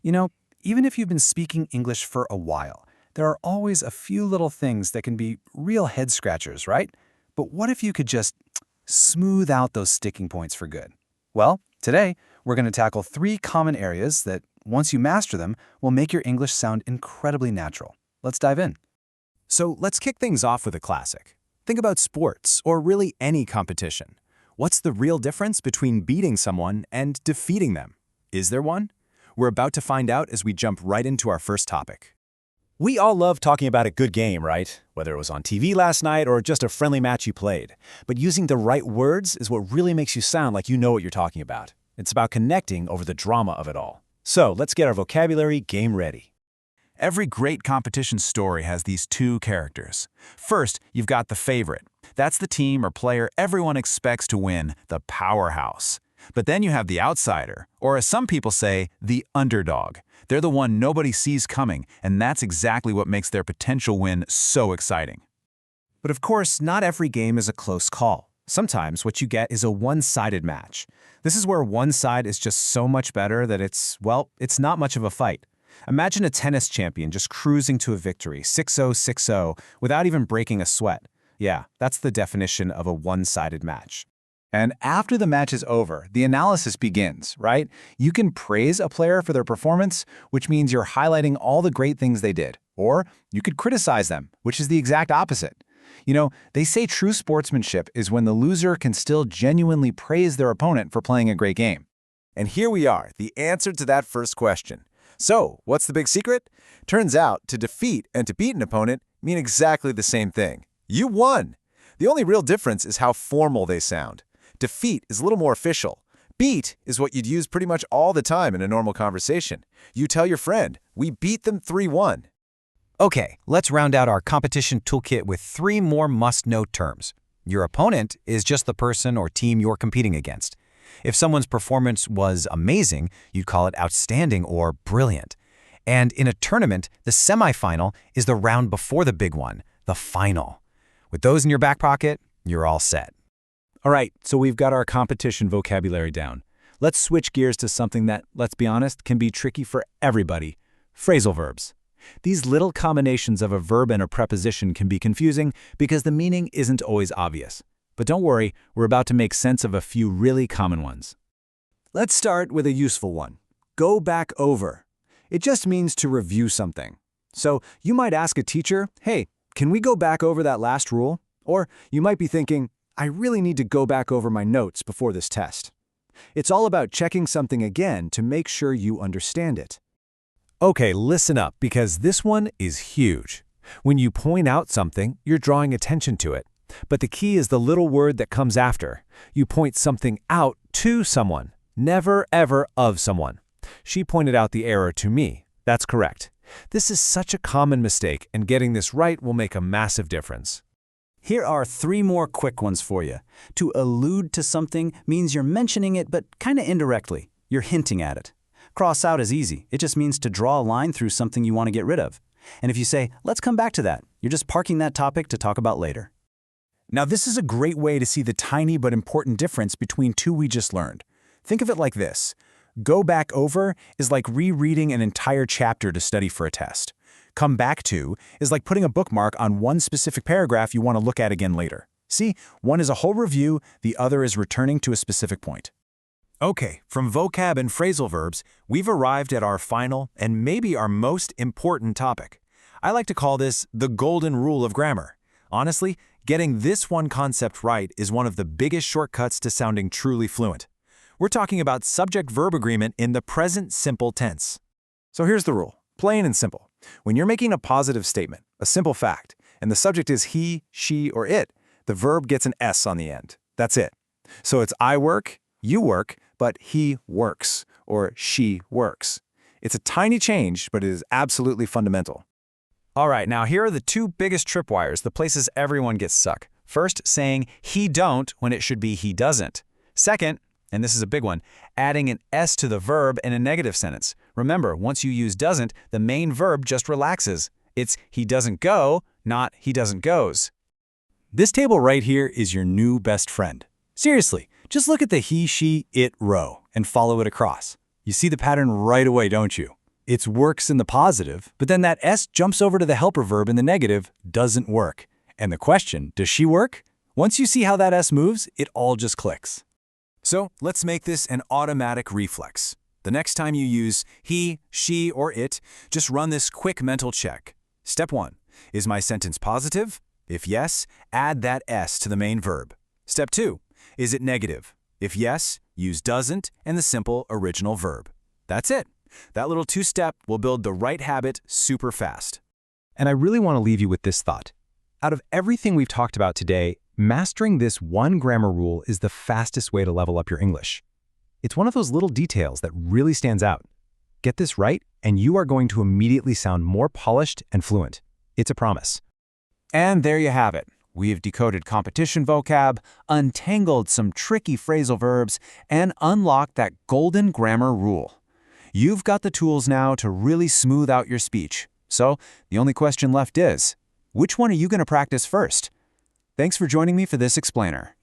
You know, even if you've been speaking English for a while, there are always a few little things that can be real head scratchers, right? But what if you could just smooth out those sticking points for good? Well, today we're going to tackle 3 common areas that, once you master them, will make your English sound incredibly natural. Let's dive in. So let's kick things off with a classic. Think about sports, or really any competition. What's the real difference between beating someone and defeating them? Is there one? We're about to find out as we jump right into our first topic. We all love talking about a good game, right? Whether it was on TV last night or just a friendly match you played. But using the right words is what really makes you sound like you know what you're talking about. It's about connecting over the drama of it all. So let's get our vocabulary game ready. Every great competition story has these 2 characters. First, you've got the favorite. That's the team or player everyone expects to win, the powerhouse. But then you have the outsider, or as some people say, the underdog. They're the one nobody sees coming, and that's exactly what makes their potential win so exciting. But of course, not every game is a close call. Sometimes what you get is a one-sided match. This is where one side is just so much better that it's not much of a fight. Imagine a tennis champion just cruising to a victory, 6-0, 6-0, without even breaking a sweat. Yeah, that's the definition of a one-sided match. And after the match is over, the analysis begins, right? You can praise a player for their performance, which means you're highlighting all the great things they did. Or you could criticize them, which is the exact opposite. You know, they say true sportsmanship is when the loser can still genuinely praise their opponent for playing a great game. And here we are, the answer to that first question. So, what's the big secret? Turns out, to defeat and to beat an opponent mean exactly the same thing. You won! The only real difference is how formal they sound. Defeat is a little more official. Beat is what you'd use pretty much all the time in a normal conversation. You tell your friend, we beat them 3-1. Okay, let's round out our competition toolkit with 3 more must-know terms. Your opponent is just the person or team you're competing against. If someone's performance was amazing, you'd call it outstanding or brilliant. And in a tournament, the semifinal is the round before the big one, the final. With those in your back pocket, you're all set. All right, so we've got our competition vocabulary down. Let's switch gears to something that, let's be honest, can be tricky for everybody. Phrasal verbs. These little combinations of a verb and a preposition can be confusing because the meaning isn't always obvious. But don't worry, we're about to make sense of a few really common ones. Let's start with a useful one. Go back over. It just means to review something. So you might ask a teacher, hey, can we go back over that last rule? Or you might be thinking, I really need to go back over my notes before this test. It's all about checking something again to make sure you understand it. Okay, listen up, because this one is huge. When you point out something, you're drawing attention to it. But the key is the little word that comes after. You point something out to someone, never ever of someone. She pointed out the error to me. That's correct. This is such a common mistake, and getting this right will make a massive difference. Here are 3 more quick ones for you. To allude to something means you're mentioning it, but kind of indirectly. You're hinting at it. Cross out is easy. It just means to draw a line through something you want to get rid of. And if you say, let's come back to that, you're just parking that topic to talk about later. Now, this is a great way to see the tiny but important difference between 2 we just learned. Think of it like this. Go back over is like rereading an entire chapter to study for a test. Come back to is like putting a bookmark on one specific paragraph you want to look at again later. See, one is a whole review, the other is returning to a specific point. Okay, from vocab and phrasal verbs, we've arrived at our final and maybe our most important topic. I like to call this the golden rule of grammar. Honestly, getting this one concept right is one of the biggest shortcuts to sounding truly fluent. We're talking about subject-verb agreement in the present simple tense. So here's the rule, plain and simple. When you're making a positive statement, a simple fact, and the subject is he, she, or it, the verb gets an S on the end. That's it. So it's I work, you work, but he works, or she works. It's a tiny change, but it is absolutely fundamental. All right, now here are the 2 biggest tripwires, the places everyone gets stuck. First, saying he don't when it should be he doesn't. Second, and this is a big one, adding an S to the verb in a negative sentence. Remember, once you use doesn't, the main verb just relaxes. It's he doesn't go, not he doesn't goes. This table right here is your new best friend. Seriously, just look at the he, she, it row and follow it across. You see the pattern right away, don't you? It's works in the positive, but then that S jumps over to the helper verb in the negative, doesn't work. And the question, does she work? Once you see how that S moves, it all just clicks. So let's make this an automatic reflex. The next time you use he, she, or it, just run this quick mental check. Step 1. Is my sentence positive? If yes, add that S to the main verb. Step 2. Is it negative? If yes, use doesn't and the simple original verb. That's it. That little two-step will build the right habit super fast. And I really want to leave you with this thought. Out of everything we've talked about today, mastering this one grammar rule is the fastest way to level up your English. It's one of those little details that really stands out. Get this right, and you are going to immediately sound more polished and fluent. It's a promise. And there you have it. We've decoded competition vocab, untangled some tricky phrasal verbs, and unlocked that golden grammar rule. You've got the tools now to really smooth out your speech. So the only question left is, which one are you going to practice first? Thanks for joining me for this explainer.